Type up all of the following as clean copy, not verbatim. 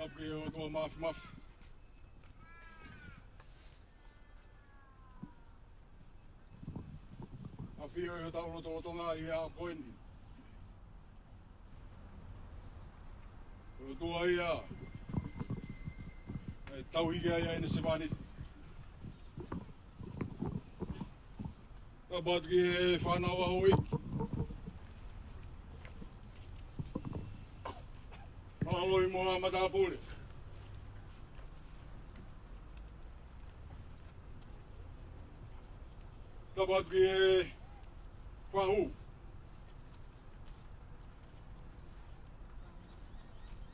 Kapki o tua maf. Afio yo tauno tonga I a koini. O tua ia. E tau hige ia ina semani. Tabat ki he whanau aho iki. Aloi moha matapule. Tabat ki he whahu.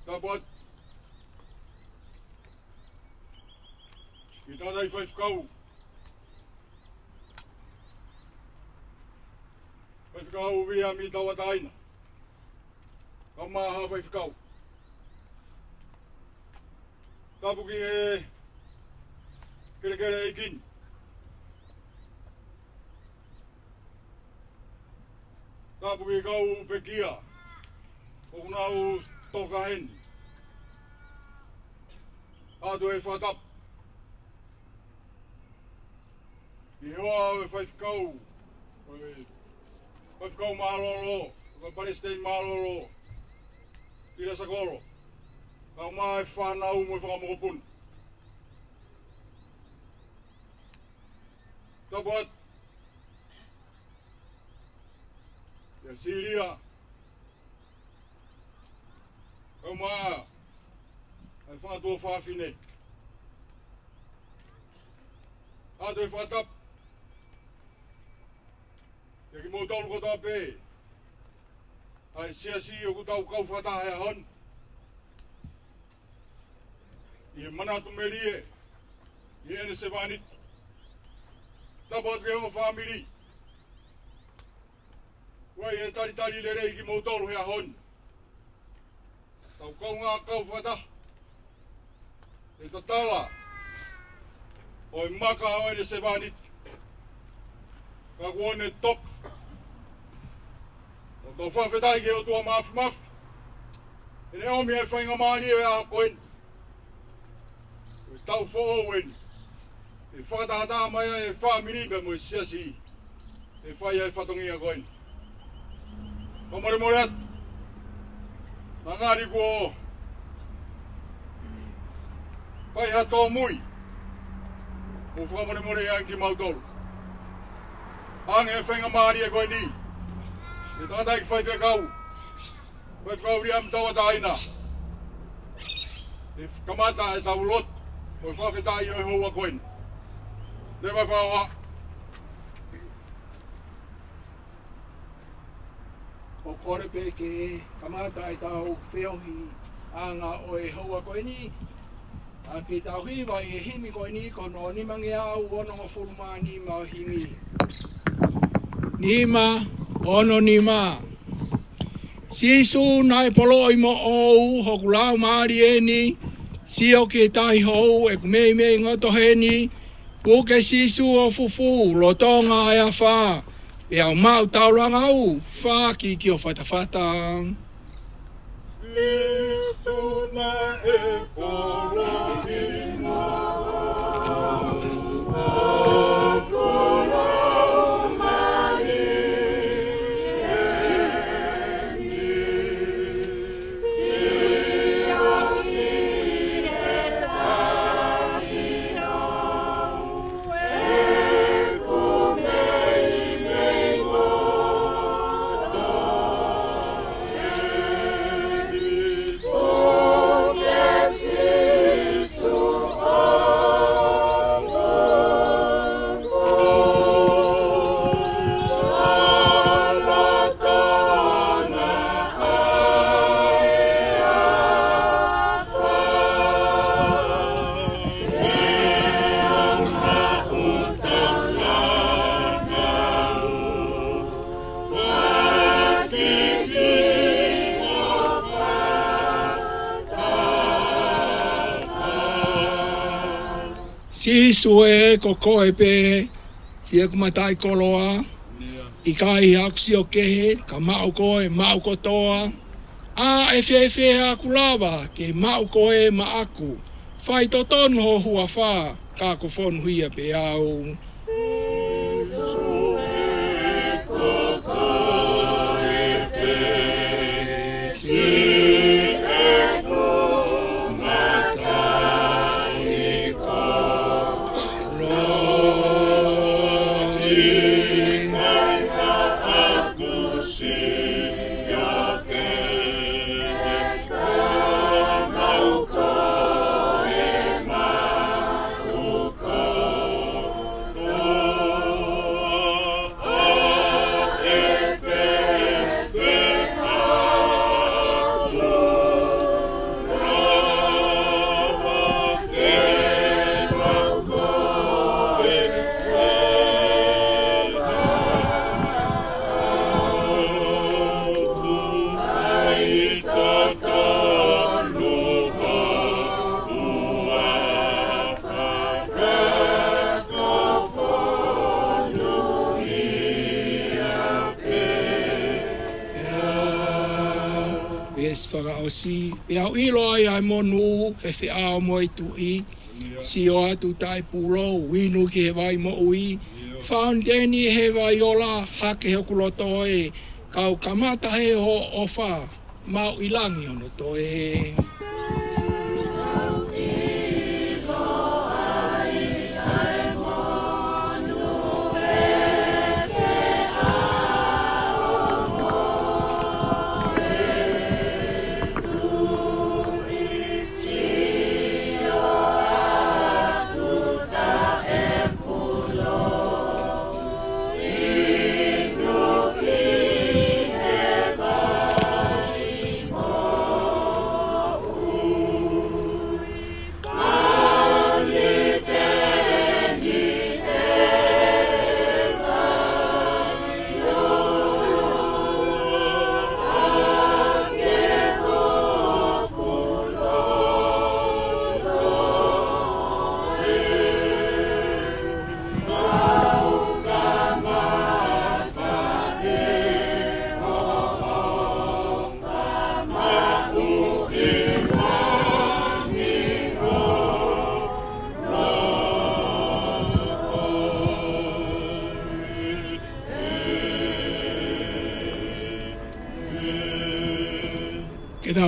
Tabat ki tadai whaifkau. Whaifkau via mi tawataina. Kamaha whaifkau. Tapuki he kere ikin. Tapuki kau pekia. O nau toka hen. Atu e whatap. I hoa e whaifkau. Whaifkau maalolo. Palestine maalolo. Ira sa Kolo. Kau mai whanau mo whakamokopun. Tapat. Ia Syria. Kau maa. Ai whanatua whawhine. Ato e whatap. Ia ki mō taulu ko tā pē. Ai Nesiasi o ku tau kau whatahe a hon. Ia manatu merie. Ia ene se vanit. Tapat ke o family. Wai e tari le rei ki mōtoru hea hon. Tau kau ngā kau whata. E tatala. O e Maka o ene se vanit. Ka kuone tok. O tau whawhetai ke o tua maf. Ene omi e whainga maani e a koen. Tau who'owen. E whakatahata mai e whamiribe mo e Nesiasi. E whai e whatongia koen. Kamare at. Nangari ko. Whai hato mui. O whakamare e anki mautolu. Ang e whainga maari e koen ni. E tātai ki whai whekau. Whai whekau riam tawataina. E kamata e tau lot. O whawhetai o hoa koen. Rewa whawa. O kore peke kamata e tau whiohi a ngā o e hoa koeni. A ki tau hiwa e himi koeni kono ni mangi au ono o furumani ma himi. Nima ono nima. Sisu nai polo i mo ou hoku lau maari e ni. Sio ke tahi hou e kumei ngoto heni. Puke sisu o fufu lo tonga e a wha. E au mau tauranga au. Wha ki o whatawhata. Sisu na e polo i mo Sisu e koko e pe, si e kumatai koloa, I kai hakusi o kehe, ka mau koe, mau kotoa, A e whewhea kulawa ke mau koe ma aku. Whai to tonu ho hua wha, ka ko whonu huia pe au. Si e au ilo ai ai monu e whi ao mo i tu i si o atu tai pulo winu ki he vai mo ui whaundeni he vai ola hake hoku loto e kau kamata he ho ofa mau ilangi ono to e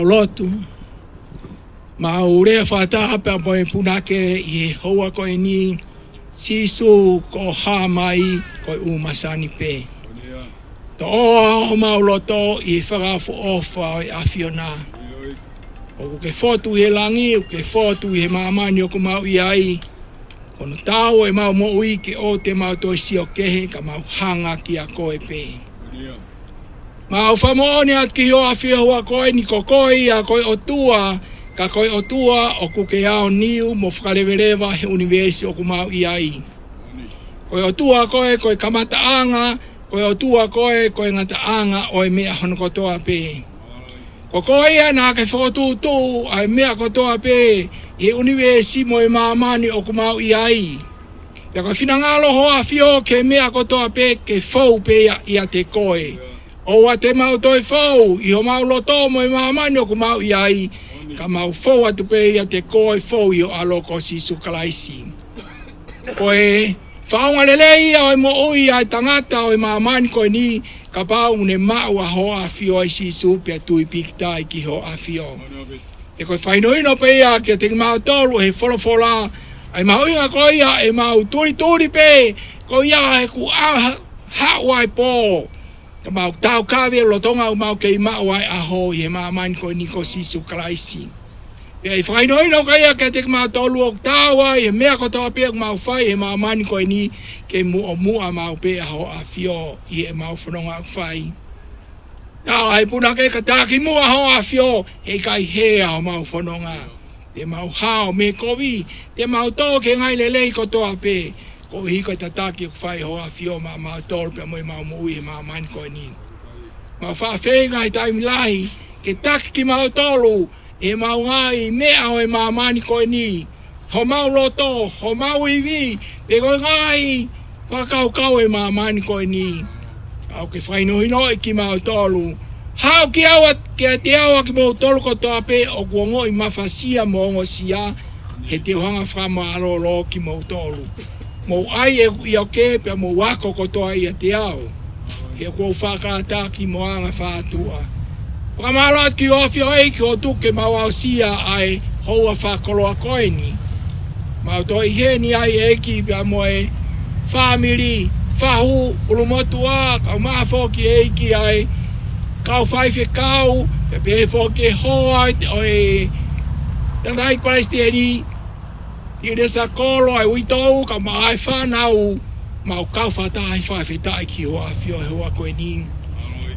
Latu ma ure fata pa boy punake I hoa ko ni sisu ko ha mai ko umasani pe to ma loto I fara fo ofa afiona o ke fotu he langi o ke fotu he mamani o ko mau ai ono tau e mau mo ui ke o te mau to si o ke ka mau hanga ki a ko e pe Ma o famone at ki ho afia hoa koe ni kokoi a koe o tua, ka koe o tua o kuke ao niu mo whakalewerewa he universi o kumau I ai. Koe o tua koe kamata anga, koe o tua koe ngata anga o e mea hono kotoa pe. Kokoi ana ke whakotutu a e mea kotoa pe I universi mo e maamani o kumau I ai. Pea koe whinangalo ho afio ke mea kotoa pe ke fau pe ia te koe. O wa te mau toi fau, I ho mau loto mo I maamani o ku mau I ai, ka mau fau atu pe ia te koe fau I o aloko si sukalaisi. Koe, whaunga lelei o mo ui ai tangata o maamani koe ni, ka pau ne mau a ho a fio ai si supia tui pikitai ki ho a fio. E koe whainoino pe ia ki te mau tolu he wholofola, ai mau inga koe ia e mau turi pe, koe ia he ku a hawai po. Ka mau tau kawe lotonga o mau kei mau ai aho I he maamani ko ni ko sisu kalaisi. Pea I whainoino kaya ke te mau tolu o tau ai he mea ko toa pea mau whai he maamani ko ni ke mua mau pe aho a fio I he mau whanonga whai. Tau ai puna ke ka taki mua aho a fio he kai hea o mau whanonga. Te mau hao me kovi, te mau tō ke ngai lelei ko toa pe. Ko hiko tataki o whai hoa fio ma tolu pe moi mau mui he maamani ko ni. Ma wha whenga I taimi lahi, ke taki ki mau tolu, e mau ngai mea o e maamani ko ni. Ho mau loto, ho mau iwi, pe koe ngai, whakau kau e maamani ko ni. Au ke whainohino ki mau tolu, Hau ki awa ke te awa ki mo tolu ko toa pe o kuongo I mafasia mo ngo sia he te hanga whama alolo ki mo tolu. Mo ai e I o ke pe mo wako ko toa I a te ao. He kua whakata ki mo anga whātua. Whakamalo at ki ofi o eiki o tuke mau au sia ai houa whakoloa koeni. Mau toi heni ai eiki pe mo e family, whahu, ulumotua, kau maa whoki eiki ai kau whaife kau, pe whoki hoa o e tangai Palestini, I resa Kolo ai uitou, kau maa ai whanau, mau kau whatai whaife tai ki hoa whio he hoa koe ni.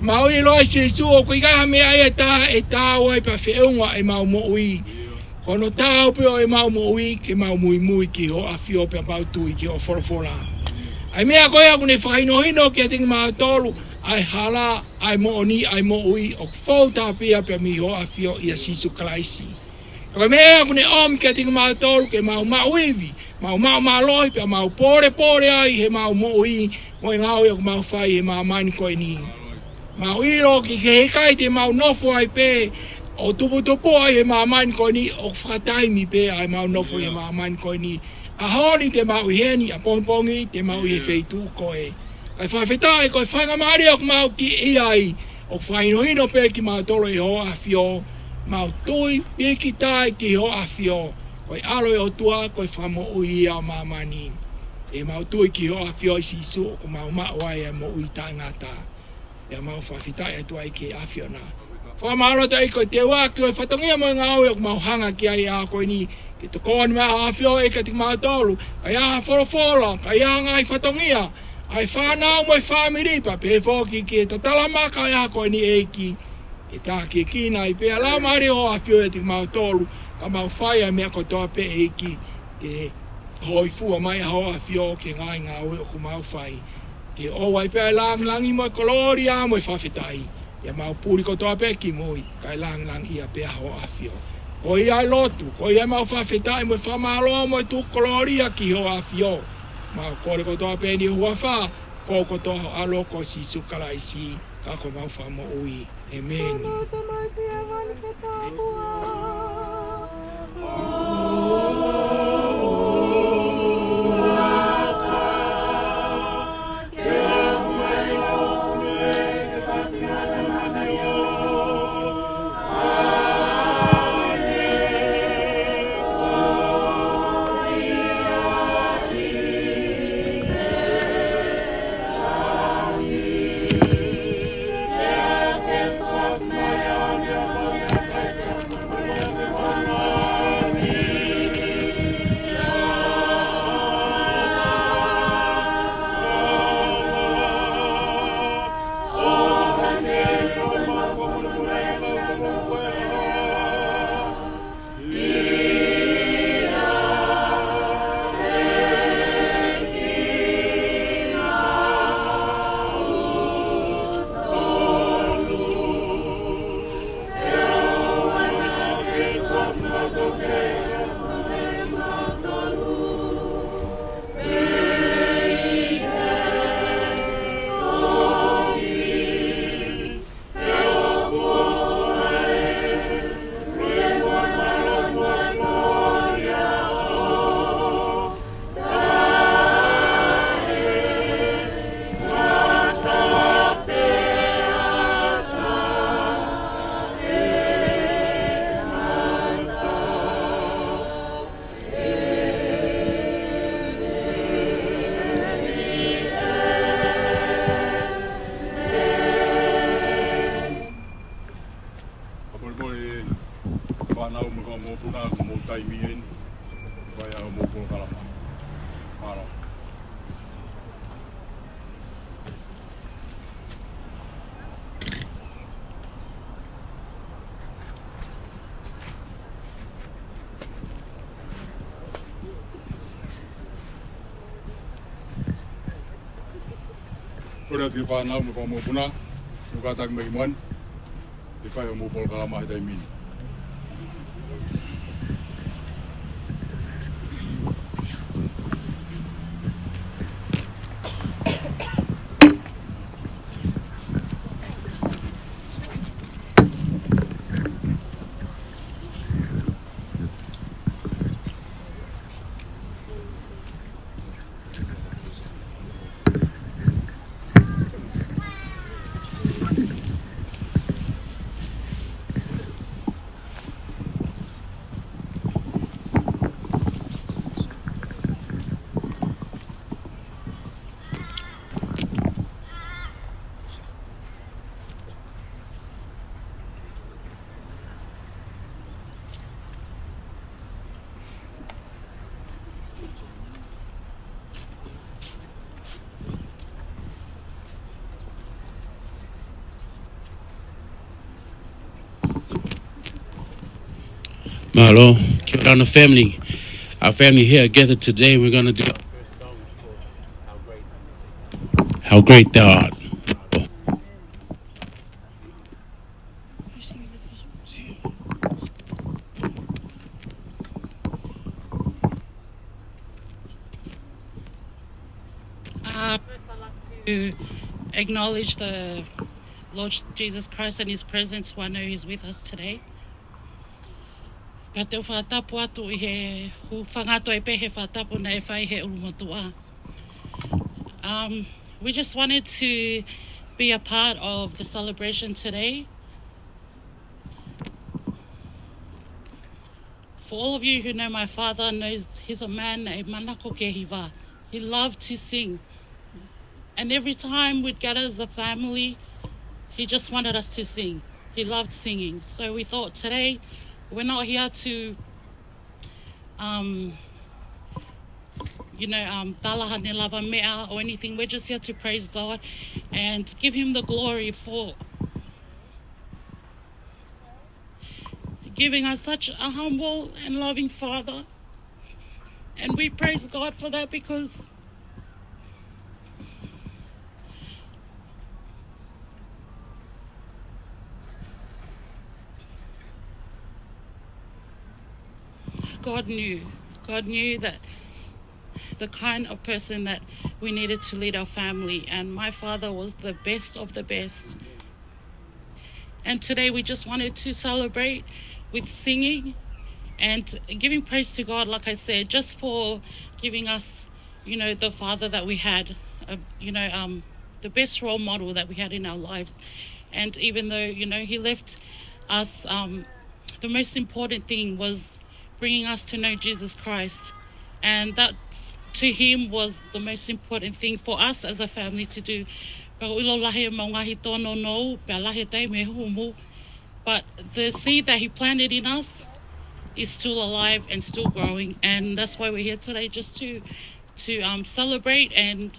Mau I loi se suo, kui kaha mea e tāu ai pa whiunga e mau moui. Kono tāu peo e mau moui, ke mau mui ki hoa whio pe mau tui ki hoa whorofora. Ai mea koe aku ne whainohino ki a tingi maa tolu, ai hala, ai mooni, ai moui, o whauta pia pe mi hoa whio I a sisu kalaisi. Koe mea aku ne om ki a tingi maa tolu, ke mau mauivi, mau loi pe mau pore ai he mau moui, moi ngau aku mau whai he mau mani koe ni. Mau iro ki ke hekai te mau nofo ai pe, o tupu ai he mau mani koe ni, o whakataimi pe ai mau nofo he mau mani koe ni. A honi te mau heni, a pongpongi, te mau he feitu koe. Kai whawhetai, koe whangamari ok mau ki iai, o whainohino pe ki mau tolo I hoa whio, mau tui piki tai ki hoa whio, koe alo o tua, koe whamo ui au mamani. E mau tui ki hoa whio I sisu, ko mau mawai e mo ui tai ngata. E mau whawhetai atu ai ki a whio na. Whamalo tai koe te wak, koe whatongia mo ngau e mau hanga ki ai a koe ni, ke te kōni mea hawhio e ka te mau tolu, kai a whorofora, kai a ngai whatongia, ai whanau moi whamiripa, pe whoki ki e tatala maka e a koe ni eiki, e tā ki e kina I pe alau maari ho hawhio e te mau tolu, ka mau whai a mea kotoa pe eiki, ke hoi fua mai a ho hawhio ke ngai ngā ue o ku mau whai, ke o ai pe langi moi kolori a moi whawhetai, e mau puri kotoa pe ki moi, kai langi a pe a ho hawhio. Ko ai lotu, ko ai mau whawhetai mo whamalo mo tu koloria ki ho a whio. Mau kore ko toa peni hua wha, ko ko toa alo ko si sukalaisi, ka ko mau whamo ui. Amen. Ora ki whanau me wha mōpuna, no kātak mai moan, te whai o mōpolo ka mahi tai mini. Malo, keep on the family. Our family here gathered today. We're gonna do our first song. It's called How Great Thou Art. First, I'd like to acknowledge the Lord Jesus Christ and His presence, who I know He's with us today. Pa te whatapu atu I he hu whangato e pehe whatapu na e whai he urumatua. We just wanted to be a part of the celebration today. For all of you who know my father, knows he's a man e manako ke hiva. He loved to sing. And every time we'd gather as a family, he just wanted us to sing. He loved singing. So we thought today, we're not here to, talahane lava mea or anything. We're just here to praise God and give Him the glory for giving us such a humble and loving Father. And we praise God for that because God knew that the kind of person that we needed to lead our family, and my father was the best of the best. And today we just wanted to celebrate with singing and giving praise to God, like I said, just for giving us, the father that we had, the best role model that we had in our lives. And even though, he left us, the most important thing was bringing us to know Jesus Christ. And that to Him was the most important thing for us as a family to do. But the seed that He planted in us is still alive and still growing. And that's why we're here today, just to celebrate and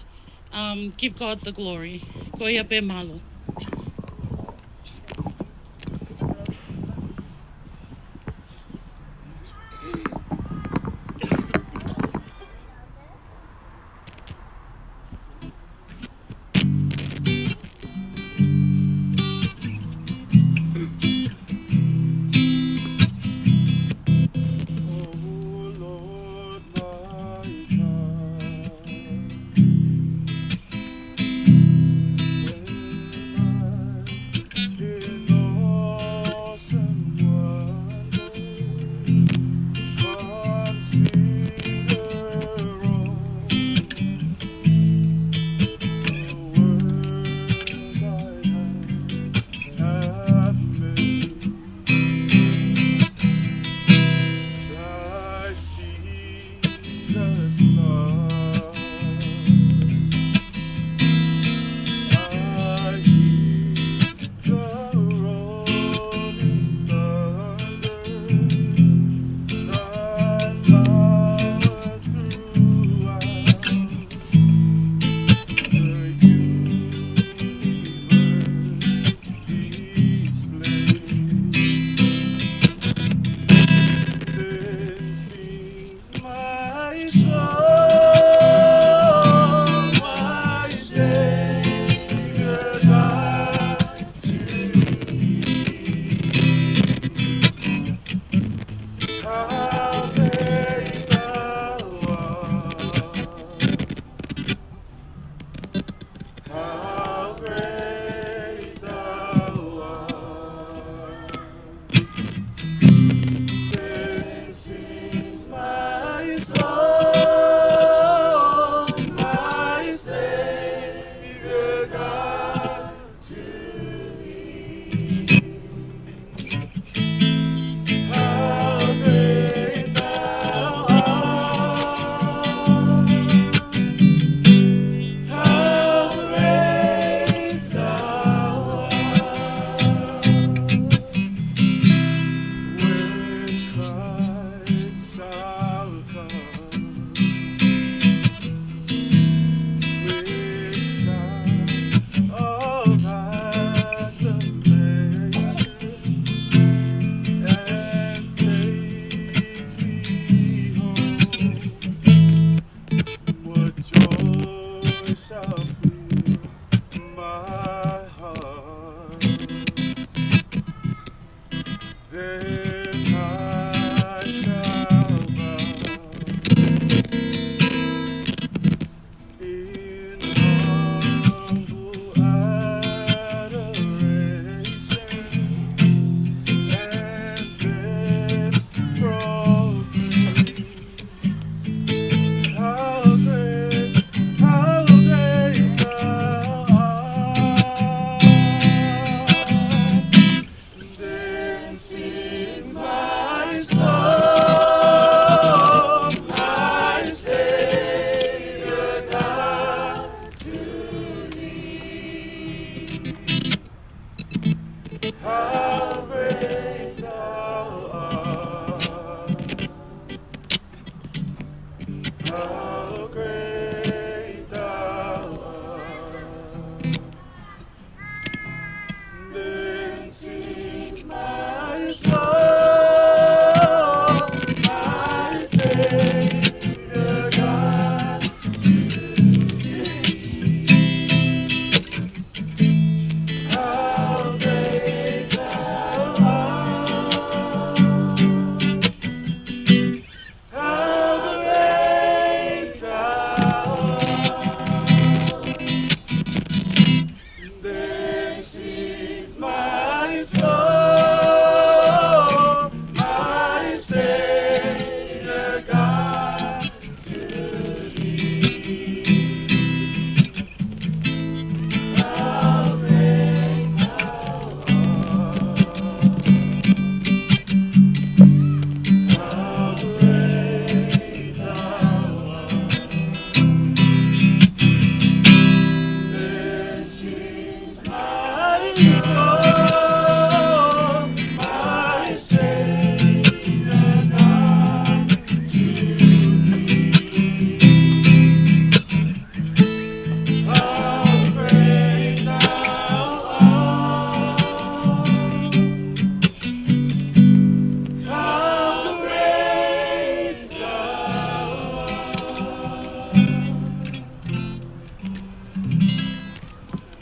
give God the glory. Koia be malo.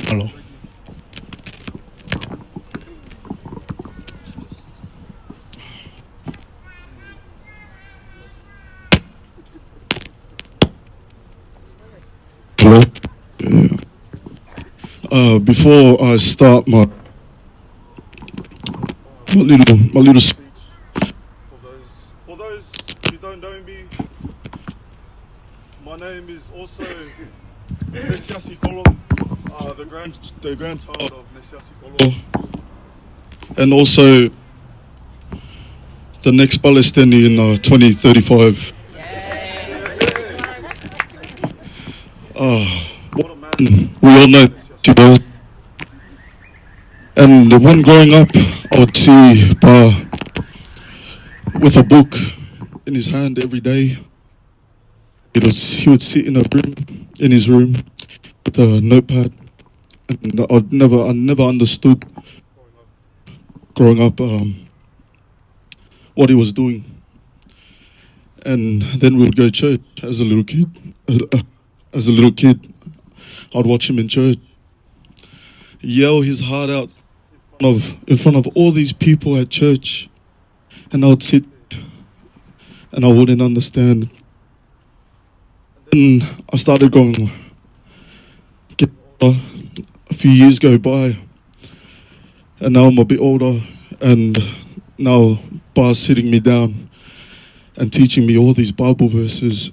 Hello. Hello. Before I start my little speech, for those who don't know me, my name is also Nesiasi Kolo, the grandchild of Nesiasi Kolo, and also the next Palestinian in 2035. what a man. We all know too well. And when growing up, I would see Pa with a book in his hand every day. He would sit in his room with a notepad, and I never understood growing up what he was doing. And then we would go to church as a little kid. I'd watch him in church, yell his heart out in front of all these people at church, and I would sit and I wouldn't understand. And I started going, a few years go by, and now I'm a bit older, and now Pa's sitting me down and teaching me all these Bible verses,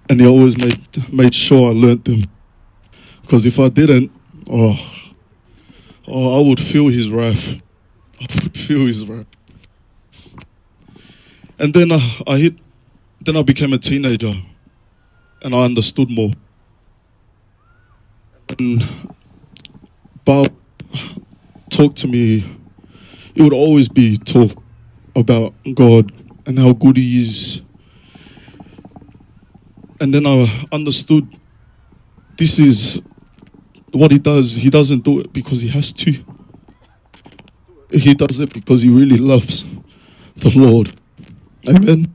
and he always made sure I learnt them, because if I didn't, I would feel his wrath. And then I became a teenager, and I understood more. And Bob talked to me. It would always be talk about God and how good He is. And then I understood this is what He does. He doesn't do it because He has to. He does it because He really loves the Lord. Amen.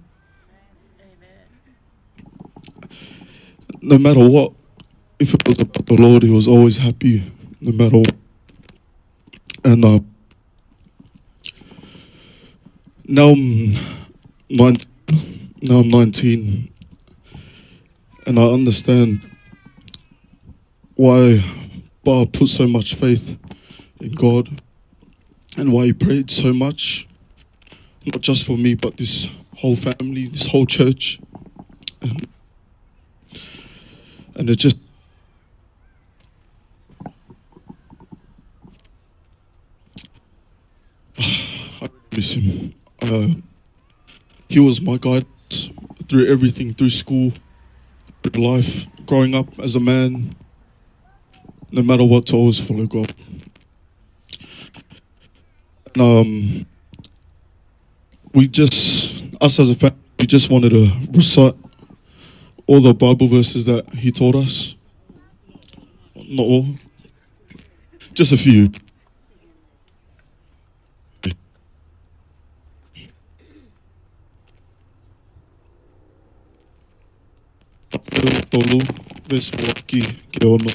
No matter what, if it was about the Lord, He was always happy, no matter what. And now I'm 19, and I understand why Ba put so much faith in God, and why he prayed so much, not just for me, but this whole family, this whole church. And it just, I miss him. He was my guidance through everything, through school, through life, growing up as a man, no matter what, to always follow God. And us as a family, we just wanted to recite all the Bible verses that he taught us. Not all, just a few. Tolu, Veswaki, Keono.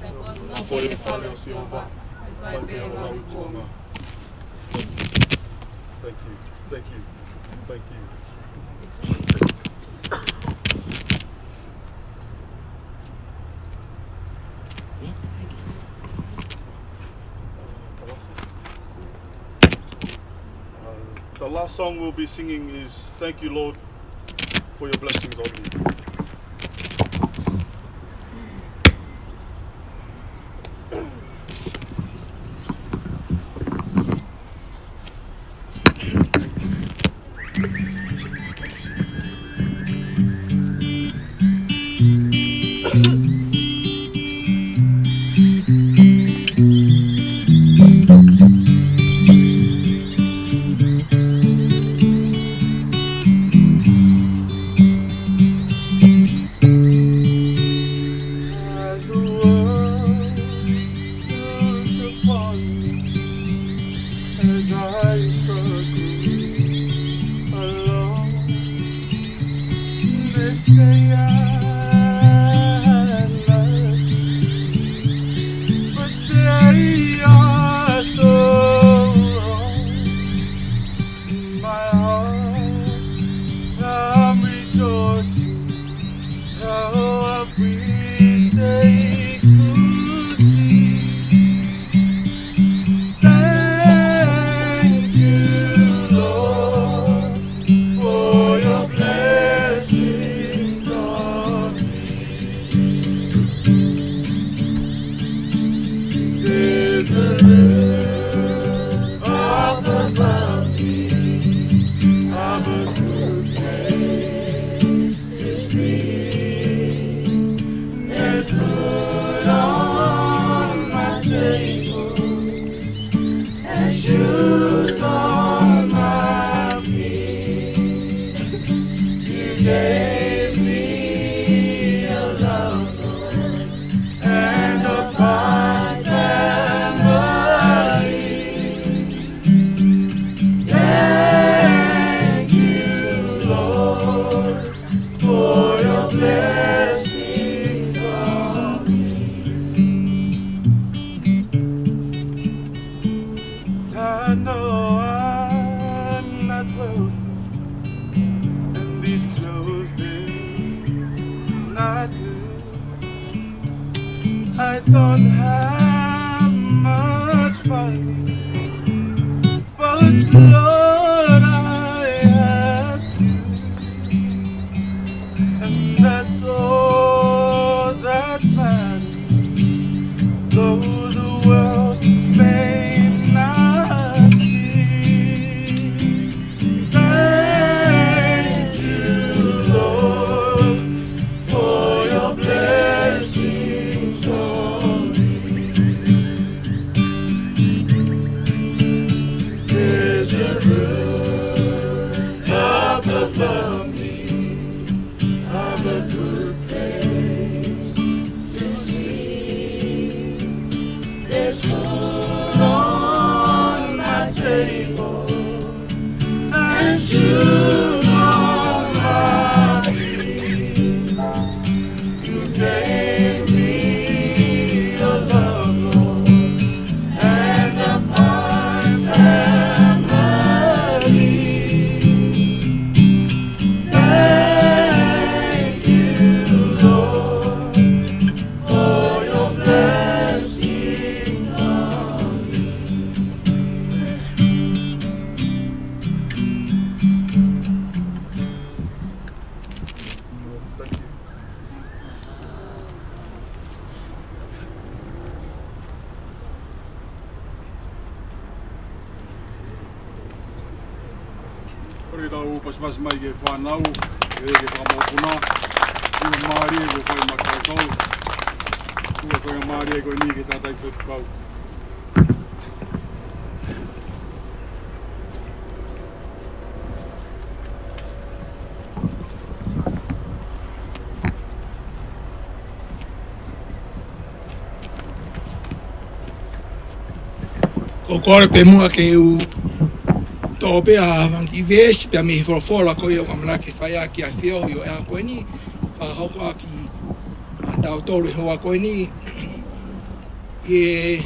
A fo e whale o si o wa. Mai pēa o lau tō ngā. Thank you. Thank you. Thank you. The last song we'll be singing is Thank You, Lord, for your blessings on me. Pas mai ke whanau, e ke whamopuna, ua maari e ko koe Tokaikolo, ua koe maari e koe ni ke tātai whutupau. Ko kore pe mua ke u tō pēa wangi vēsi pēa mihi whorofola ko i o kamana ke whaia ki a whio i o ea koe ni whakahoko a ki a tau tōru hoa koe ni e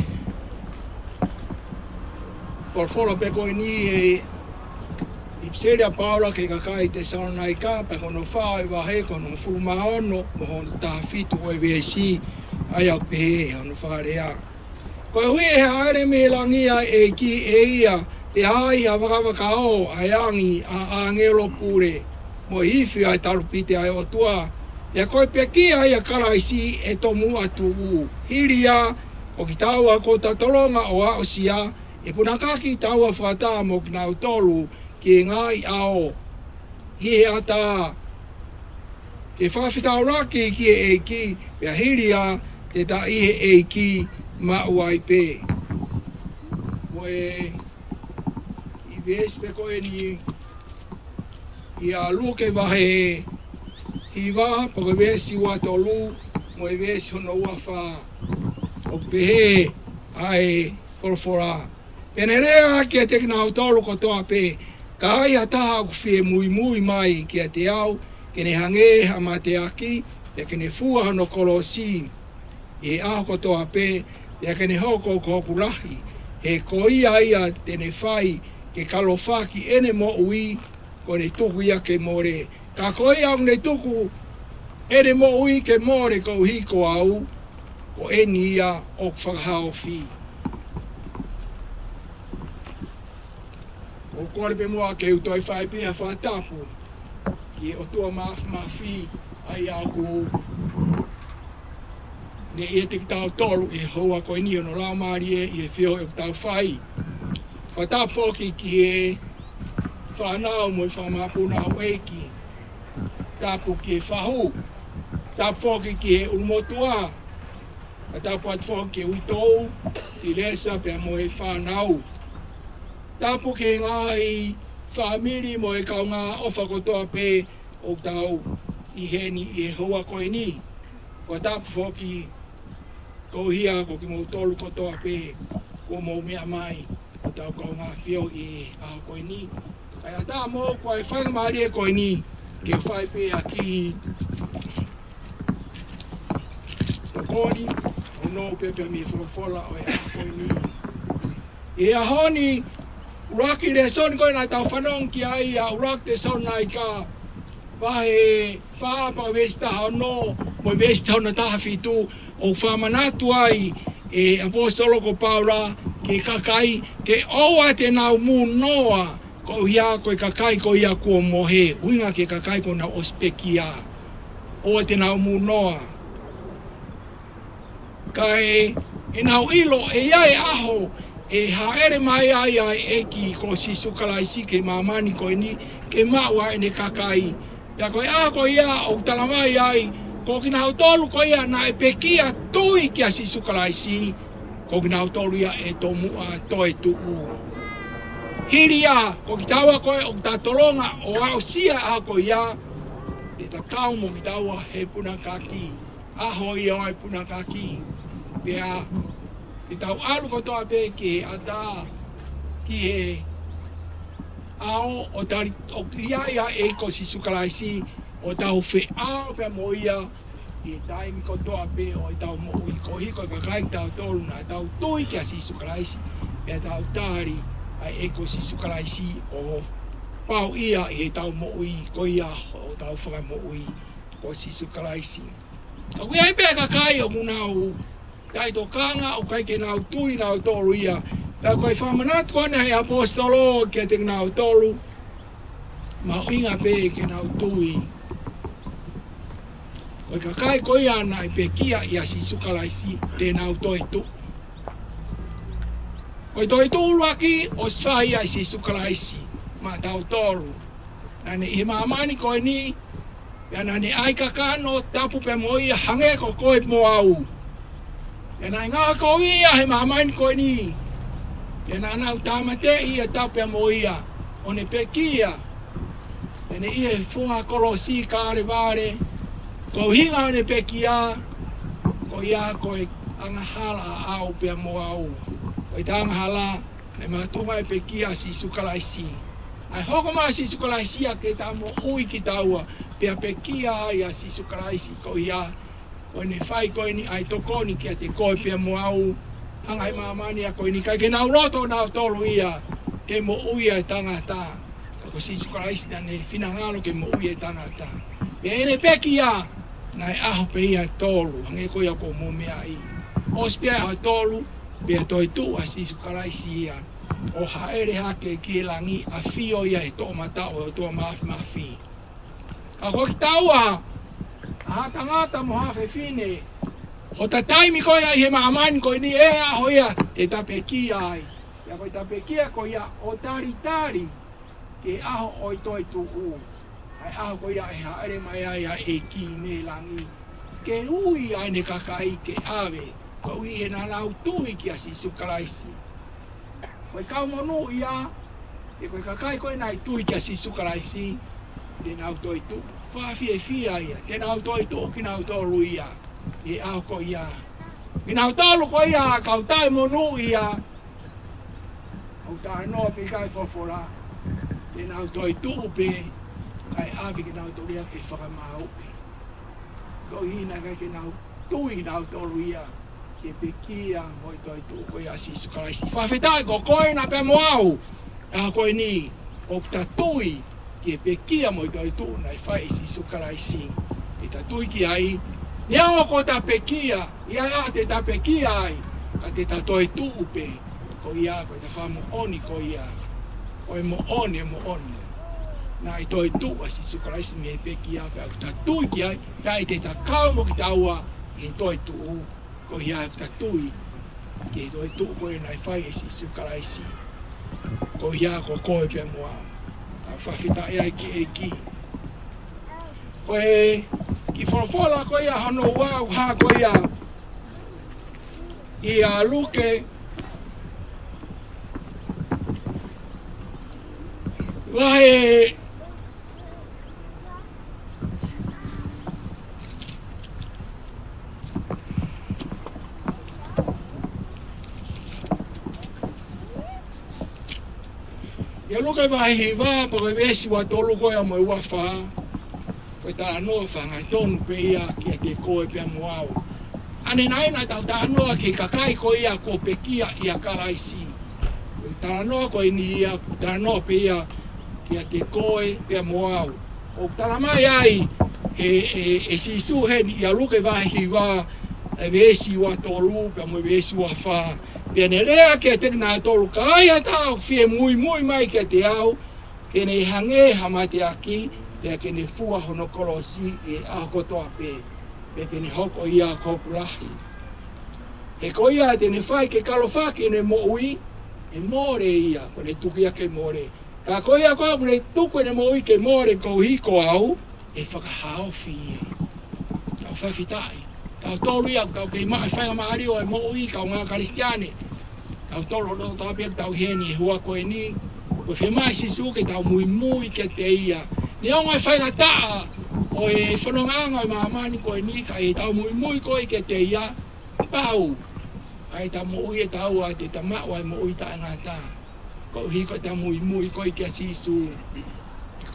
porfolo pe ko ni e ipseria Paula ke kakai te sauna i ka pe kono fa e wa he kono fu maono mo ta fitu e vesi ai au pe ono fa rea ko hui e haere me langia e ki e ia e hai a waka o aiangi a angelo pure mo hifi ai talupite ai o tua e koe peki ai a karaisi e tomu atu u hiria o ki taua ko tatolonga o a osia e punakaki taua whata mo ki nau tolu ki ngai ao hi e ata ke whawhitau raki ki e ki pia hiria te ta ihe e ki ma uai pe mo e i vespe koe ni i a luke wahe i wa pako vesi wa tolu mo e vesi hono ua wha o pehe ai forfora pene rea ki a te kina tolu ko toa pe ka hai a taha ku fie mui mui mai ki a te au kene hange hama te aki e kene fua hono Kolo si e a ko toa pe e kene hoko ko hokulahi e ko ia ia tene whai ke kalofaki ene mo ui ko ne tuku ia ke more ka ko ia ne tuku ene mo ui ke more ko hiko au ko eni ia o whakahao fi o kore pe mua ke utoi whai pia whatapu ki o tua mafi ai au ku ne e te tau tolu e hoa ko eni no la mari e fio e tau whai whatapu ki e whanau mo i whamapuna au eiki tapu ki e whahu tapu ki e ulmotua tapu at whoki e uitou i lesa pe mo e whanau tapu ki ngai whamiri mo e kaunga ofa kotoa pe o tau i heni i e hoa koe ni wa tapu whoki ko hia ko ki mo tolu kotoa pe ko mo mea mai o tau kaunga whio i a koe ni ai ata mo ko ai whai maari e koe ni ke whai pe a ki tokori o no pepe mi wholofola o e a koe ni e a honi uraki le son koe nai tau whanong ki ai a urak te son nai ka wahe whaapa vesta hao no mo vesta hao na taha fitu o Fakamanatu ai e apostolo ko Paula ke kakai ke oa te nau mu noa ko ia ko kakai ko ia ko mohe uinga ke kakai ko na ospekia o te nau mu noa kai e nau ilo e ai aho e haere mai ai ai eki ko sisukalaisi ke mamani ko ni ke maua ene kakai ya ko ia ko ia o talamai ai ko kina tolu ko ia na e pekia tui ki sisukalaisi ko kina tolu ia e tomu a toi tu hiria ko kitawa ko o tatolonga o au sia a ko ia e ta kau mo kitawa he puna kaki a ho ia ai puna kaki pea e tau alu ko toa pe ki ata ki he ao o tari o kia ia e ko sisukalaisi o tau fe ao pe mo ia i taimi ko toa pe o i tau mo i ko hiko kakai tau tolu na tau tui ki a sisukalaisi e tau tari ai e ko sisukalaisi o pau ia i tau mo i ko ia o tau whaka mo i ko sisukalaisi o kui ai pe kakai o munau tai to kanga o kai ke nau tui nau tolu ia ta koe Fakamanatu kone he apostolo ke te nau tolu ma inga pe ke nau tui koe kakai ko ia na i pe kia ia sisukalaisi te nau toitu koe toitu uruaki o swai ia sisukalaisi ma tau tolu nane i mamani koe ni ya nane ai kakano tapu pe mo ia hange ko koe mo au ya nai ngā ko ia he mamani koe ni ya na nau tamate ia tapu mo ia o ne pe kia ene ia funga Kolo si kare vare ko hinga ne pe kia ko ia ko angahala au pe mo au ko angahala ne matunga e pe kia sisukalaisi ai hoko ma sisukalaisi ke ta mo ui ki taua pe kia ia sisukalaisi ko ia o ne fai ko ni ai tokoni ki te ko pe mo au Angai mamani a koe ni kai ke nau roto nau tolu ia ke mo uia e tangata. Ko Jesus Christ na ne finangalo ke mo uia e tangata. E ene peki ia na e aho pe ia tolu. Hange koe a ko mo mea i. Ospia a tolu pe toi tu a Jesus Christ ia. O haere hake ki langi a fio ia e to mata o to mafi. Ka ko ki taua a tangata mo hafe fine. Ho ta taimi ko ia he maamani ko ni e a hoia te tapeki ai. Ya ko tapeki ko ia o tari ke aho oi toi tu u. Ai aho ko ia e haere mai ai e ki me langi. Ke ui ai ne kakai ke ave. Ko i he na lau tui ki a Sisu Kalaisi. Ko kau monu ia e ko kakai ko nai tui ki a Sisu Kalaisi. Te nau toi tu. Whawhi e fia ia. Te nau toi tu ki nau tolu ia. E au ko ia. Minau tolu ko ia, kau tai monu ia. Kau tai no pe kai fofora. Te nau toi tu pe. Kai avi ke nau tolu ia ke whakamau pe. Ko hina kai ke nau tui nau tolu ia. Ke pe kia moi toi tu ko ia Sisu Kalaisi. Whawhetai ko koe na pe moau. A koe ni. O ta tui. Ke pe kia moi toi tu na i whai Sisu Kalaisi. E ta tui ki ai. Niawa ko ta pekia, ia te ta pekia ai, ka te ta toi tuupe, ko ia ko ta whamu oni ko ia, ko e mo oni. Na i toi tu a Sisu Kalaisi me pekia, pe ta tui ki ai, pe te ta kau mo ki taua, i toi tu, ko ia ta tui, ki toi tu ko e nai whai e Sisu Kalaisi, ko ia ko koe pe moa, ta whawhita e ai ki e ki. Ko e, ki wholofola ko ia hano Ouau ha ko ia i a luke wahe ia luke wahe hiwa po ke vesi wa tolu ko ia mo i wafa. Ko ta no whanga tonu pe ia ki te koe pe Ouau. Ane naina tau ta no ki kakai ko ia ko pekia ia Kalaisi. Ko ta no ko ni ia ta no pe ia ki te koe pe Ouau. O ta mai ai e Sisu he ni ia luke va hiwa e vesi wa tolu pe mo vesi wa fa. Pe ne lea ki te na tolu kai ata fie mui mai ki te au ke ne hange hamate aki. Pea ke ne fua hono kolosi e akotoa pe. Pea ke ne hoko ia kopulahi. E ko ia te ne whai ke kalofaki ne mo ui. E more ia, ko ne tukia ke more. Ka ko ia ko ne tuku ne mo ui ke more ko hiko au. E whakahao fi e. Kau whawhitai. Kau tolu ia, kau ke mai whainga maari o e mo ui, kau ngā karistiane. Kau tolu no tāpia tau heni e hua koe ni. Ko whi mai Sisu ke tau mui ke te ia. Ni onga whainga taa o e whanonganga o maamani koe ni ka e tau mui koe ke te ia pau. Ai ta mo ui e tau a te tama o e mo ui ta ngata. Ko hiko ta mui koe ke Sisu.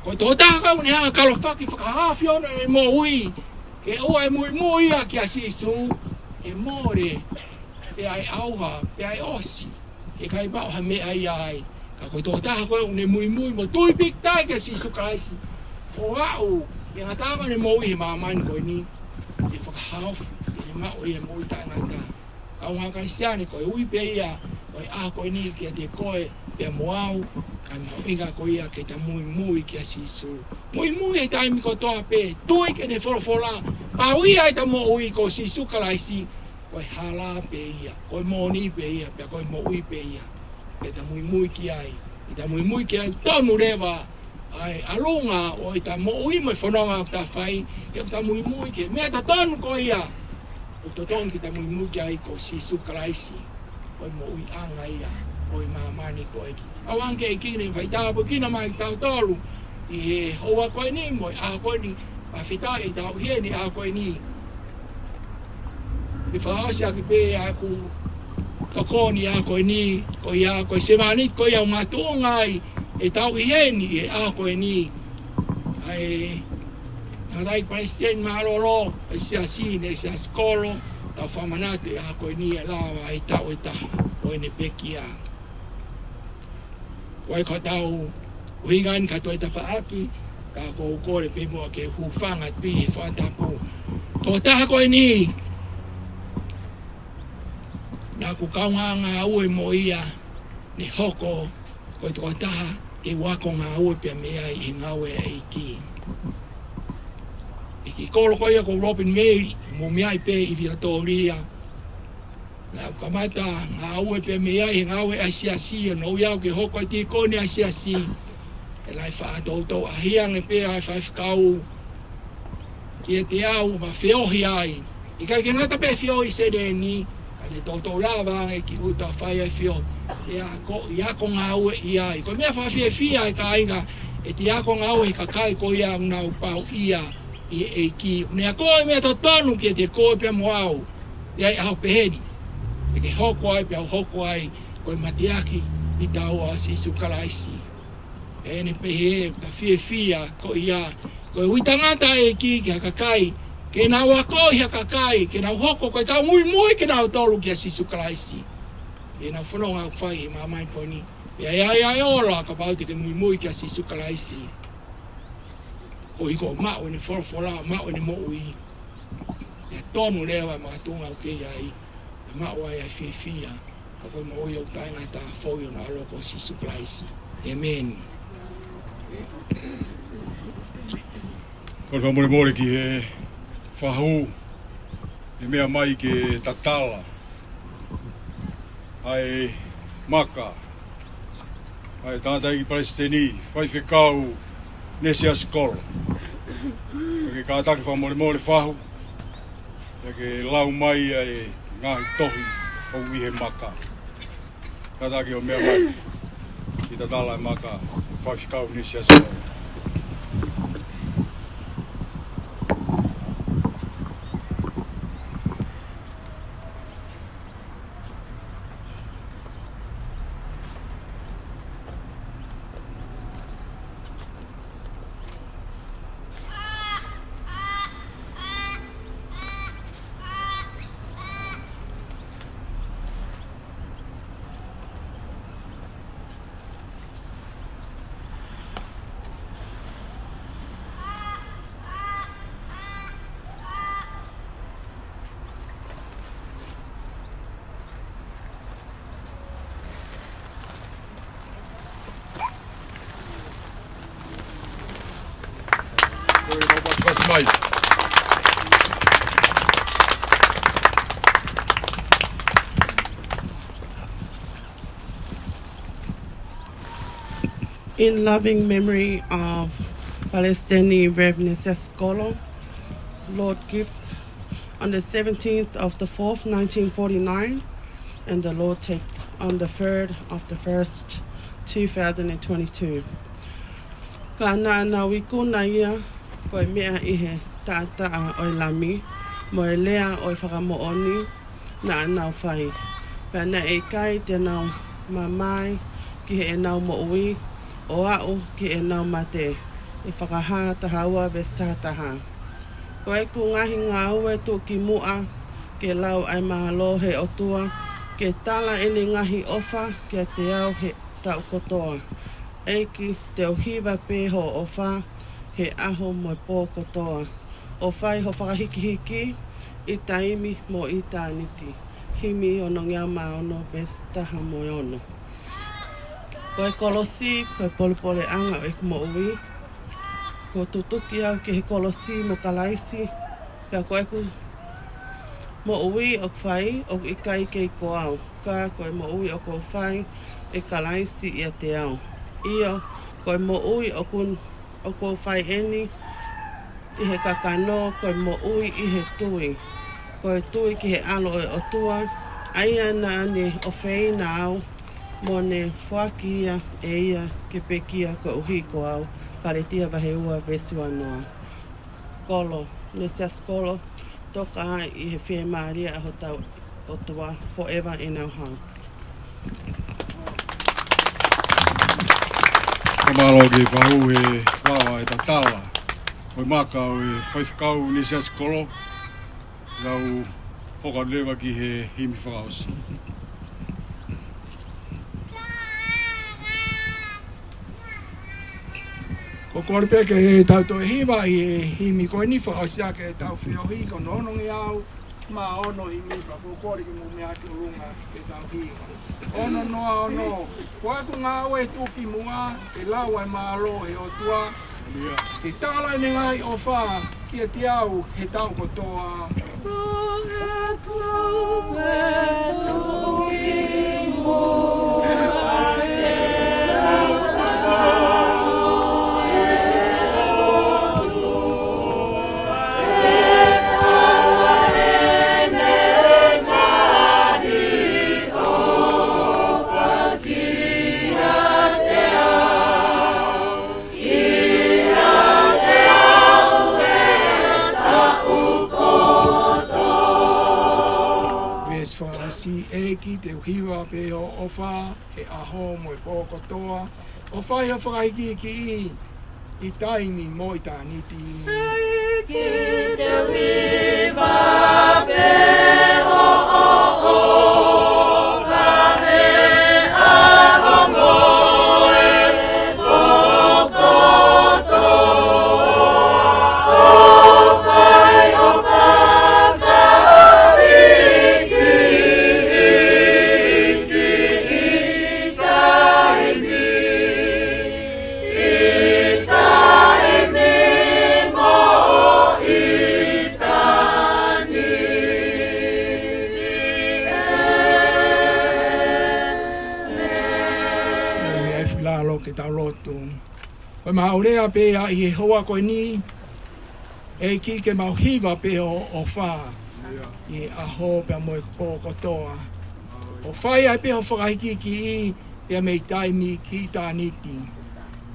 Ko tō tāka uni hanga kalofaki whakahafi ona e mo ui. Ke o e mui a ke Sisu e more. Pe ai auha, pe ai osi. E kai pao ha me ai. Ka ko tō tāka koe uni mui mo tui pik tai ke Sisu Kalaisi. Ouau, e ngatama ne mo i he maamani koe ni, e whakahauwhi, e mao i e mo i ta ngata. Kau ngā karistiane koe ui pe ia, koe a koe ni ki a te koe pe Ouau, kai mao inga koe ia ke ta mui ki a Sisu. Mui e taimi ko toa pe, tui ke ne wholofola, pau ia e ta mo ui ko Sisu Kalaisi, koe hala pe ia, koe moni pe ia, pe koe mo ui pe ia, ke ta mui ki ai, i ta mui ki ai, tonu rewa, ai alunga o i ta mo ui mo whanonga o ta whai e o ta mui ke mea ta tonu ko ia o ta tonu ki ta mui ki ai ko Sisu Kalaisi o i mo ui anga ia o i maamani ko e ki awange i kine whai tāpo kina mai tau tolu i he hoa koe ni mo i a koe ni a whita i tau hieni a koe ni i whaosia ki pe a ku tokoni a koe ni ko ia koe semanit ko ia o ngā tuongai e tau hieni e a koe ni ai ngai Palestine malolo e Nesiasi Kolo tau whamanatu e hako ni e lawa e tau e taha o ene peki a. Wai ko tau uhingan ka toi tapaaki, ka ko ukore pe mua ke hufanga pi e whatapu. Tō taha koe ni, nā ku kaunga ngā ue mo ia, ni hoko, koe tō taha ke wako ngā ue pia mea i ngawe e iki. Iki kolo koe ia ko Robin Mary, mo mea i pe i vira tōria. Nā kamata ngā ue pia mea i ngawe ai siasi, no iau ke hoko i ti kone ai siasi. E lai whātou a hiang e pe ai whaifkau, ki e te au ma whiohi ai. I kai ke ngata pe whiohi se re ni, ka le tōtou lawa e ki uta whai ai whiohi. I ako ngā ue i ai. Ko mea whawhia whia e ka inga, e te ako ngā ue ka kai ko ia ngau pau ia i e ki. Nea koe mea tō tonu ki e te koe pia moau, i ai au peheni. E ke hoko ai pia hoko ai, koe matiaki i tau a sisu kalaisi. E ne pehe, ta whia ko ia, koe uitangata e ki ki haka kai, ke nā wako i haka kai, ke nā hoko, koe ka mui ke nā tolu ki a sisu kalaisi. E nā whanonga au whai e mamai poni. E ai ora ka pauti ke mui ki a sisu kalaisi. Ko i ko mao ne whorofora, mao ne mo ui. E tonu lewa mātunga au ke ai, e mao ai ai whia. Ka koe mo ui au taingata whoi o nā loko sisu kalaisi. Amen. Koe more ki he whahu, e mea mai ke tatala, ai Maka, ai tātai ki Palestini, whaiwhekau Nesiasi Kolo. Ke kātaki whamore whahu, e ke lau mai ai ngahi tohi o he Maka. Kātaki o mea mai ki tatala e Maka, whaiwhekau Nesiasi Kolo. In loving memory of Palestinian Reverend Nesiasi Kolo, Lord give on the 17th of the 4th, 1949, and the Lord take on the 3rd of the 1st, 2022. Kana na wikuna ia koe mea i he tātaa o lami, mo e lea o whakamooni na anau whai. Pēna e kai te nau mamai ki he e nau mo ui, o au ki e nau mate, e whakahā tahaua ves tātaha. Koe ku ngahi ngā ue tū ki mua, ke lau ai mahalo he otua, ke tala ene ngahi ofa, ke te au he tau kotoa. Eiki te uhiwa pēho ofa, he aho mo pō kotoa. O whai ho whakahiki i taimi mo i tāniti. Himi ono ngā maono ves taha mo ono. Koe kolosi, koe polipole anga o iku mo ui. Ko tutuki au ki he kolosi mo kalaisi. Pea koe ku mo ui o whai o ikai kei ko au. Ka koe mo ui o ko whai e kalaisi ia te au. Ia koe mo ui o ko whai eni i he kakano, koe mo ui i he tui. Koe tui ki he alo o tua. Aia na ane o whei na au. Mo ne whaki ia e ia ke pekia ko uhi ko au, ka re tia wahe ua vesiwa noa. Kolo, Nesiasi Kolo, toka ai i he whea maaria aho tau o tua, forever in our hearts. Kamalo ki whahu he wawa e tatala. Oi Maka o e whaifkau Nesiasi Kolo, lau hoka lewa ki he himi whakaosi. Ko korpe ke he tau to hiwa i he himi koe ni whakaosi ake tau whio hi ko nonongi au ma ono himi pa ko kore ki mu mea ki urunga ke tau hi. Ono noa ono. Koe ku ngā ue tuki mua ke lau ai maalo he o tua. Ke tāla ni ngai o wha kia ti au he tau kotoa. Eki te uhiwa pe o ofa he aho mo i pōkotoa o whai ha whakaiki ki i taimi mo i tāniti. Eki te uhiwa pe o ofa he aho mo i pōkotoa o whai o Koe maurea pe a i he hoa koe ni, e ki ke mauhiwa pe o wha, i aho pe a moe pōkotoa. O whai ai pe ho whakahiki ki i, pe a mei taimi ki tāniti.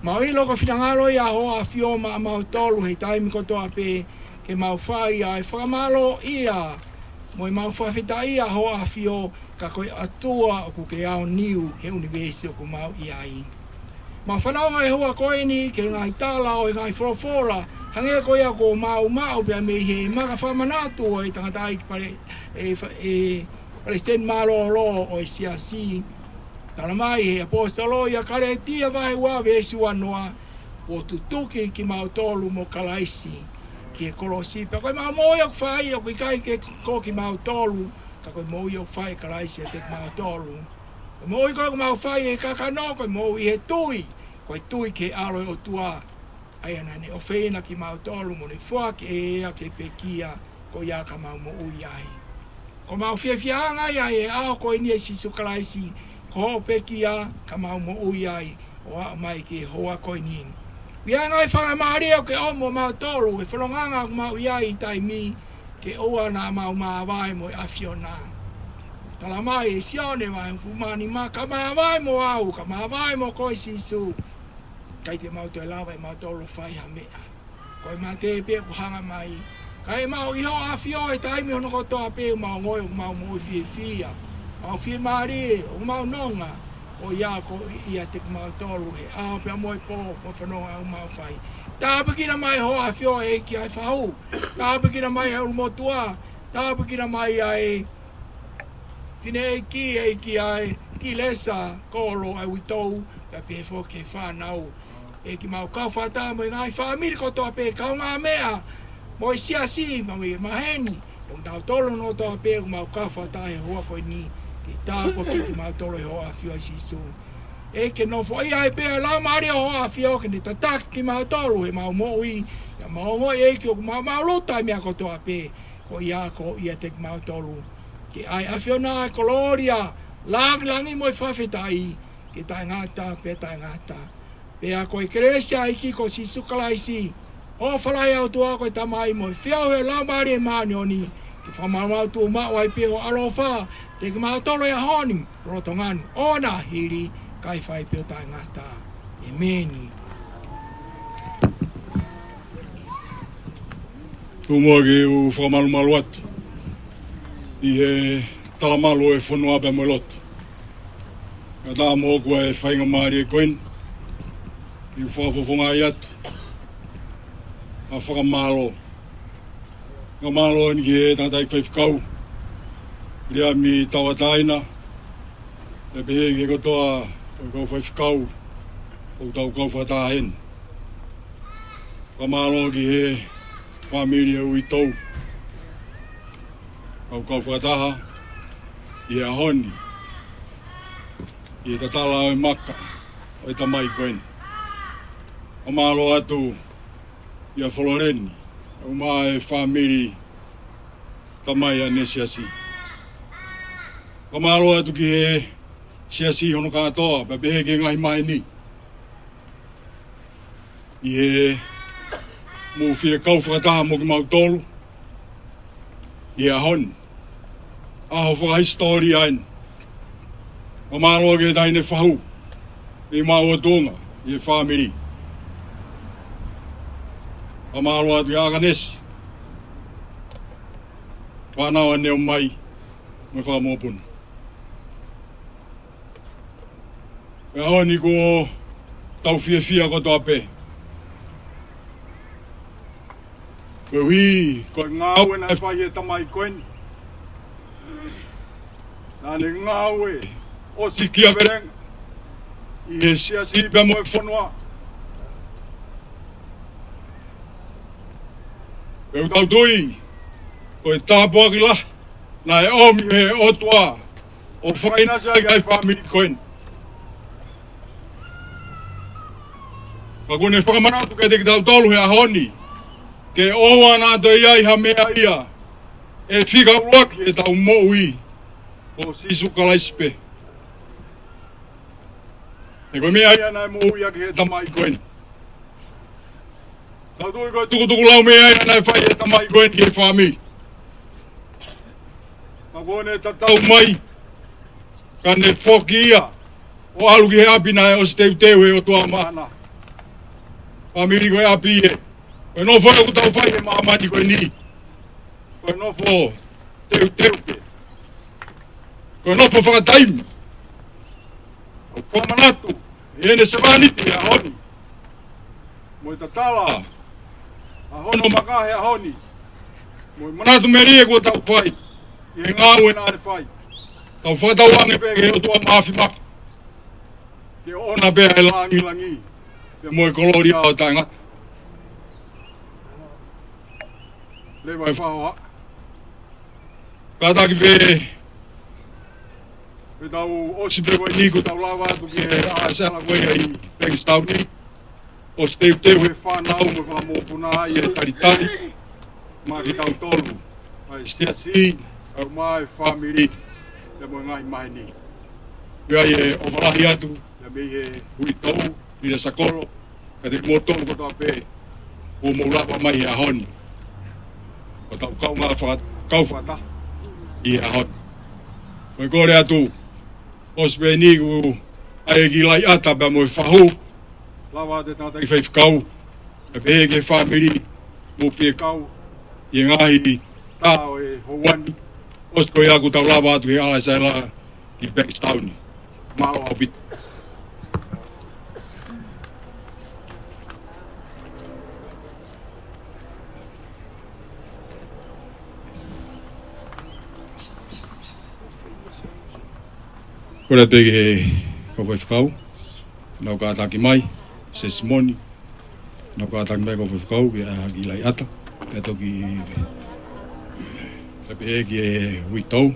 Mau i loko whitangalo i aho a whio ma mau tolu hei taimi kotoa pe, ke mau whai ai whakamalo ia, moe mau whawhita i aho a whio, ka koe atua o kuke ao niu he universi o ku mau i ai. Ma whanaonga e hua koe ni ke ngai tāla o i ngai whorofola, hange koe a ko mau pia me he Maka Fakamanatu o i tangatai ki Palestine malo lo o i Nesiasi. Tala mai he apostolo i a kare tia vai ua vesu anoa o tutuki ki mau tolu mo kalaisi ki e Kolo sipa. Koe mau moi o kwhai o kui kai ke ko ki mau tolu, ka koe moi o kwhai kalaisi a te mau tolu. Mo i koe mau whai e kakano, koe mo i he tui, koe tui ke alo o tua. Ai anane o whena ki mau tolu mo ne whake e ea ke pekia, ko ia ka mau mo ui ai. Ko mau whiawhianga ai e ao koe ni e sisu kalaisi, ko ho pekia ka mau mo ui ai, o a mai ke hoa koe ni. Ia ngai whanga maari o ke omo mau tolu, e whalonganga mau iai i taimi, ke oa na mau maawai mo i awhiona. Tala mai e sione vai fumani Maka maawai mo au, ka maawai mo koe sisu. Kai te mau te lawa e mau tolo whai ha mea. Koe ma te pe ku hanga mai. Kai mau iho a whio e taimi hono kotoa pe mau ngoi o mau mo i whia. Mau whia maari o mau nonga. O ia ko ia te mau tolo he ao pia moi po mo whanonga o mau whai. Tāpikina mai ho a whio e ki ai whahu. Tāpikina mai e umotua. Tāpikina mai ai Kine e ki ai, ki lesa, Kolo, ai witou, ka pe fo ke whanau. E ki mau kau whata mo i ngai whamiri kotoa pe kau ngā mea. Mo i Nesiasi, ma mi maheni. O tau tolo no toa pe o mau kau whata he hoa koe ni. Ki tāko ki mau tolo he hoa whio i sisu. E ke no fo i ai pe a lau maari o hoa whio ke ne tataki ki mau tolo he mau moi. Ya mau moi e ki o mau lutai mea kotoa pe. Ko ia ko ia te mau tolo. Ke ai awhiona koloria, langi mo i whawhetai, ke tai ngata, pe tai ngata. Pe a koe kresia iki ko si sukalaisi, o whalai au tua koe tamai mo i whiau he laumari e maani oni, ke whamamau tu mawai pe o alofa, te ke mau tolo e honim, rotonganu, ona hiri, kai whai pe o tai ngata. E meni. Kumoagi u whamalumalu atu. I he talamalo e whanua pe mo lotu. Ka tā mō kua e whainga maari e koen. I whawhawhonga i atu. A whakamalo. Ka malo ni ki e tātai whaiwhikau. Lia mi tawataina. Le pehe ke kotoa o kau whaifkau o tau kau whatahen. Kamalo ki he whamiri au I tau. Kau whataha I a honi. I tatala o Maka o I tamai koen. Kamalo atu I a wholoreni. O mai whamiri tamai a Nesiasi. Kamalo atu ki he siasi hono katoa, pa behe ke ngai mai ni. I he mo fia kau whakataha mo ki mau tolu. I a hon. Aho whaka histori ain. Kamalo ke taine whahu. I mau o tonga, I he whamiri. Kamalo atu I aganesi. Whanau aneo mai, me whamopuna. E honi ko tau fia ko toa pe. Ko hui, ko ngāwe nai whai e tamai koen. Nāne ngāwe, o si kia verenga. I he siasi pe mo e whanua. E utau tui, ko e tāpua ki la. Nai omi he otua, o whaina sia ki ai whamiri koen. Ka kone Fakamanatu ke te ki tau tolu he a honi. Ke oa nā to iai ha mea ia. E whika uaki e tau moui. O sisu kalaispe. E koe mea ia nai moui aki he tamai koen. Tau tui koe tukutuku lau mea ia nai whai he tamai koen ki he whami. Ka kone tatau mai. Ka ne whoki ia. O alu ki he api nai o steu teu he o tua mahana. Pamiri koe api e. Koe nofo e kutau whai e maamani koe ni. Koe nofo teu ke. Koe nofo whakataimi. O Fakamanatu. E ene sewaniti a honi. Mo I tatala. A hono Maka he a honi. Mo I manatu meri e kua tau whai. I he ngāu e nāre whai. Tau whakatau ange pe ke o tua maafi mafi. Ke ona pe e langi. Pe mo e Kolo ria o tai ngata. Le vai whaoa. Kātaki pe tau osi pe koe ni ko tau lawa atu ki he aasela koe I Headstone. Osi teu he whanau me whamopuna I e taritari. Mā ki tau tolu. Ai Nesiasi, au mai whamiri. Te mo ngai mai ni. Pea I e ovalahi atu. Te mei he hui tau. I le sakolo. Ka te mo tolu ko toa pe. O mo lawa mai he a honi. O tau kau ngā kau whata I a hot. Koe kore atu, ospe ni ku ai ki lai ata pa mo I whahu. Lawa te tata I whaifkau, e pehe ke whamiri, mo whie kau, I ngahi tāo e houani. Ospe aku tau lawa atu he alaisai la ki Headstone. Mao au bitu. Kore te he kau whaifkau, nau kātaki mai, ses moni, nau kātaki mai kau whaifkau, ki a haki lai ata, te toki te pehe ki e hui tau.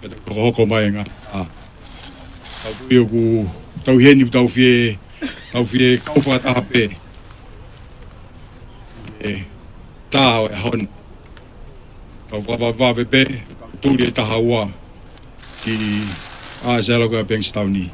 Ke te hoko mai ngā, tau tui o ku, tau heni tau fie kau whataha pe, e tāo e hon. Tau wawawawe pe, tūri e taha ua ki aasela koe a Headstone.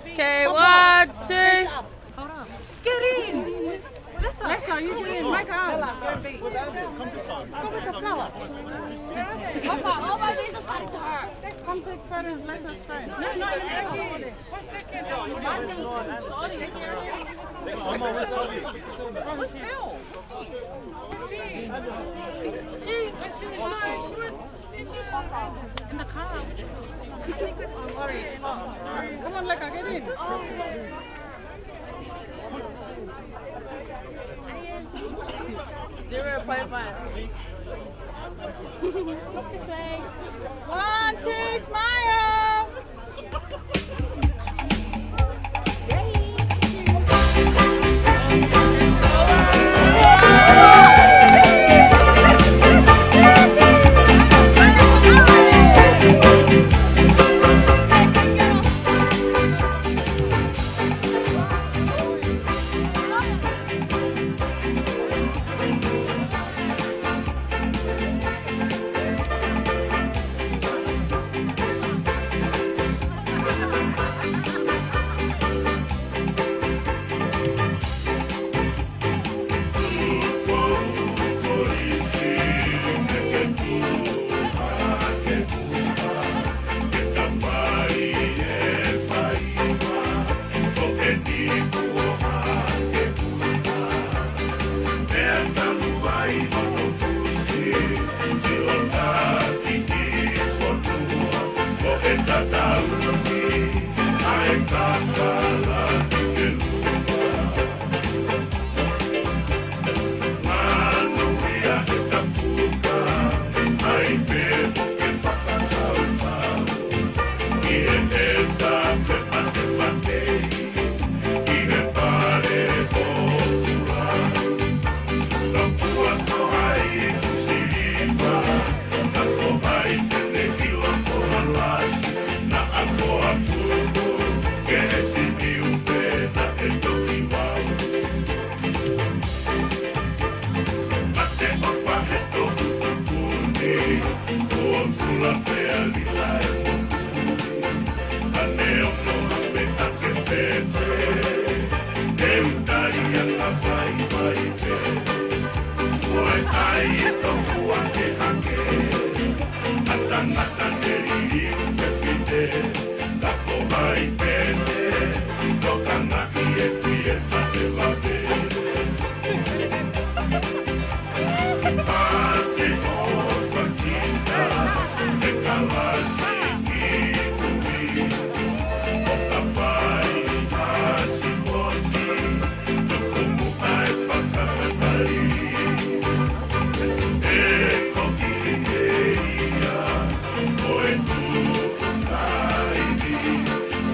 Okay, 1, 2. Get in! Lessa, you get in. Maka out. Come with the flower. Oh, my knees are starting to hurt. Come take photos of Lessa's friend. No, not in there. What's that kid doing? What's Elle? She's in the car. Come on, Leka, get in. 0.5. Look this way. 1, 2, smile.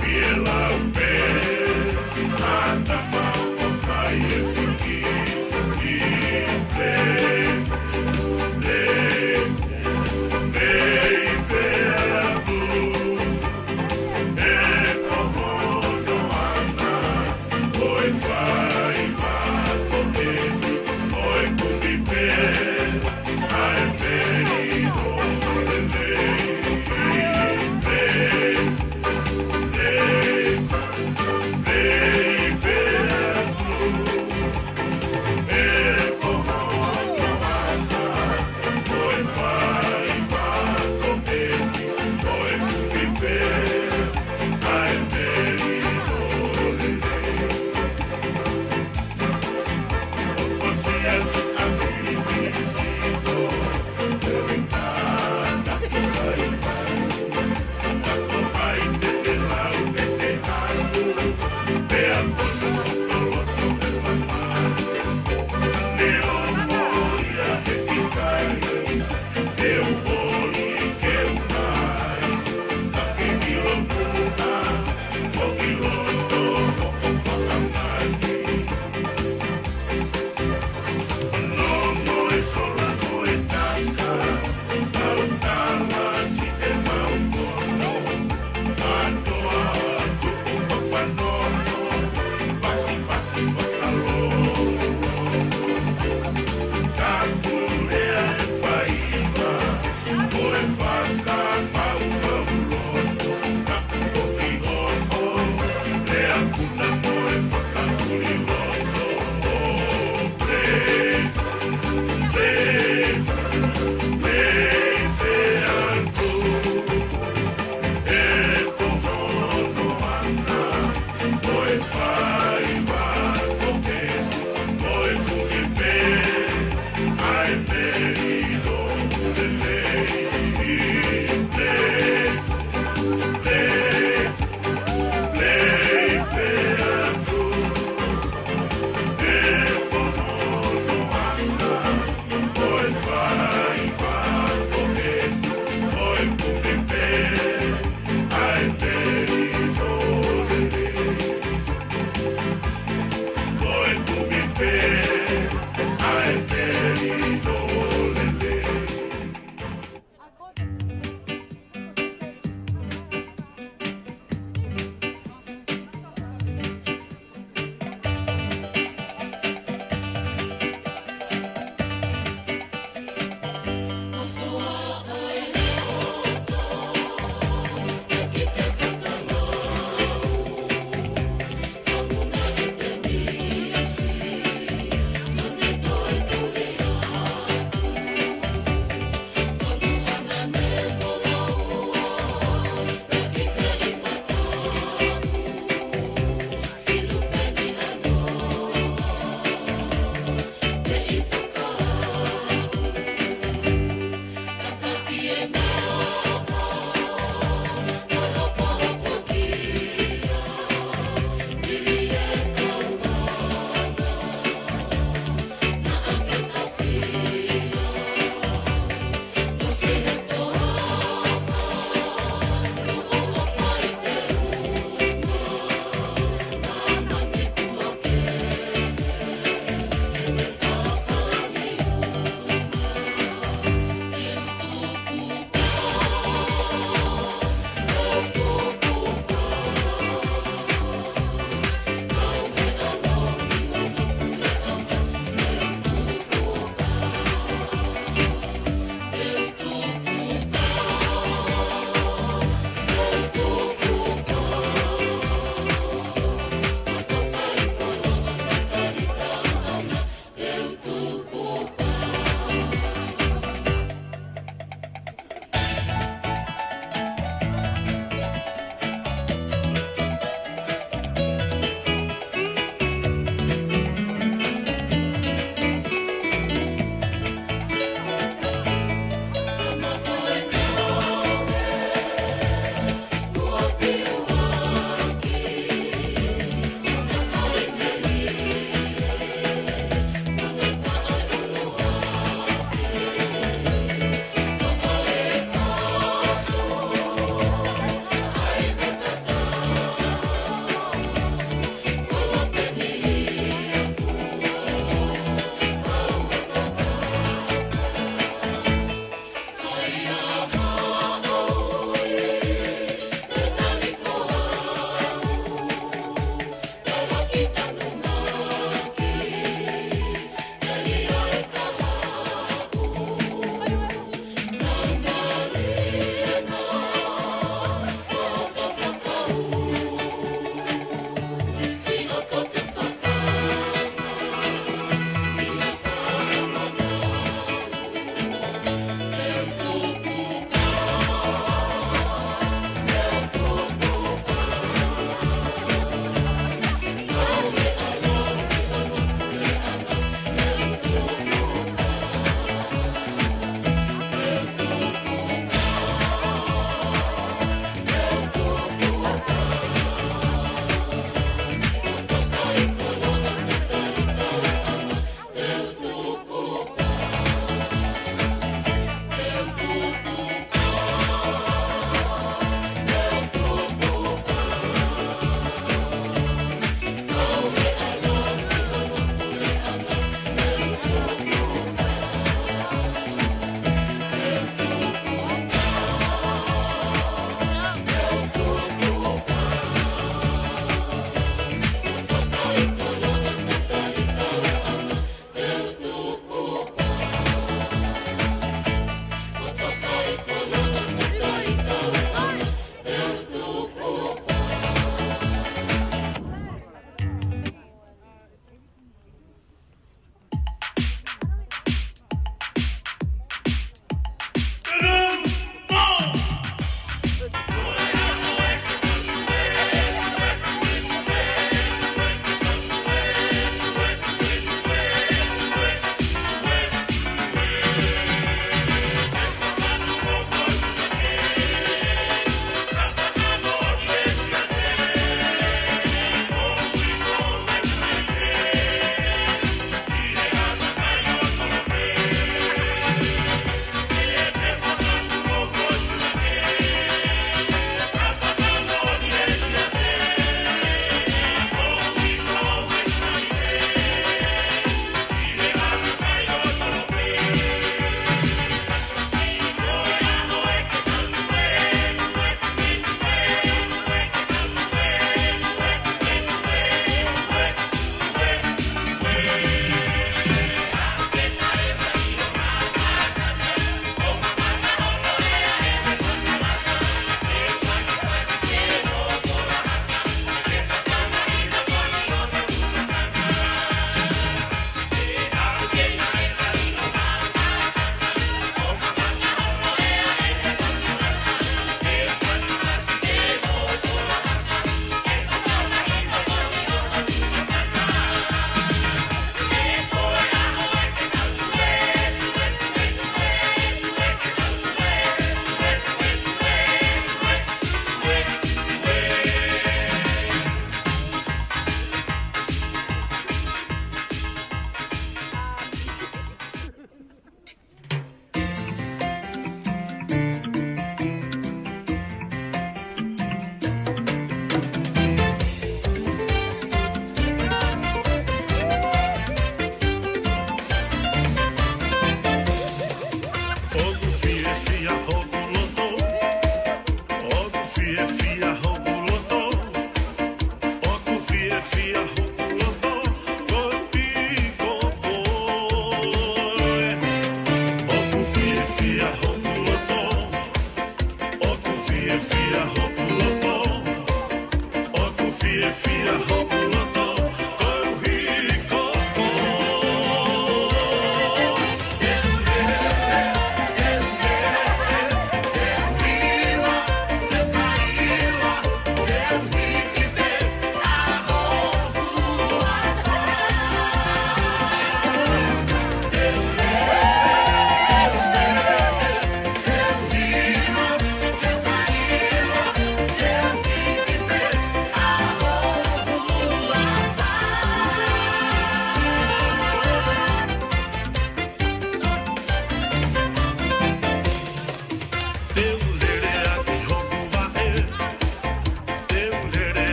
Feel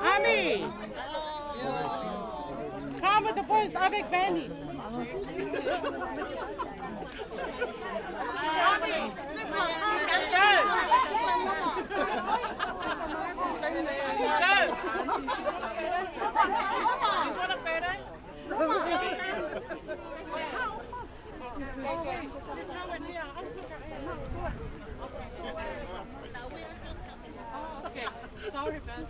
Ami! Come with the boys avec Vanny. Okay, sorry, man.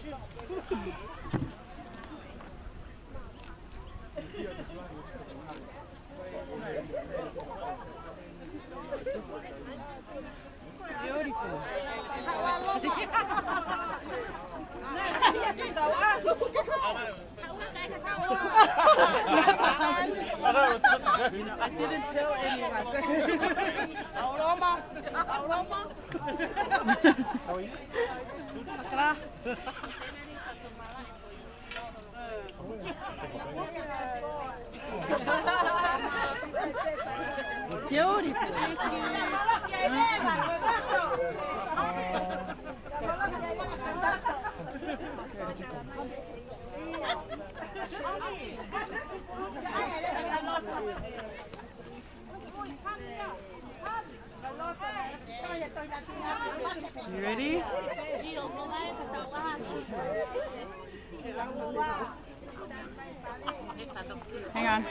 Beautiful. I didn't tell anyone. Aroma. How are you? Beautiful. You ready? Hang on.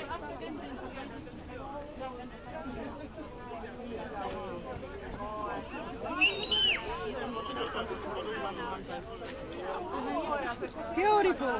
Beautiful.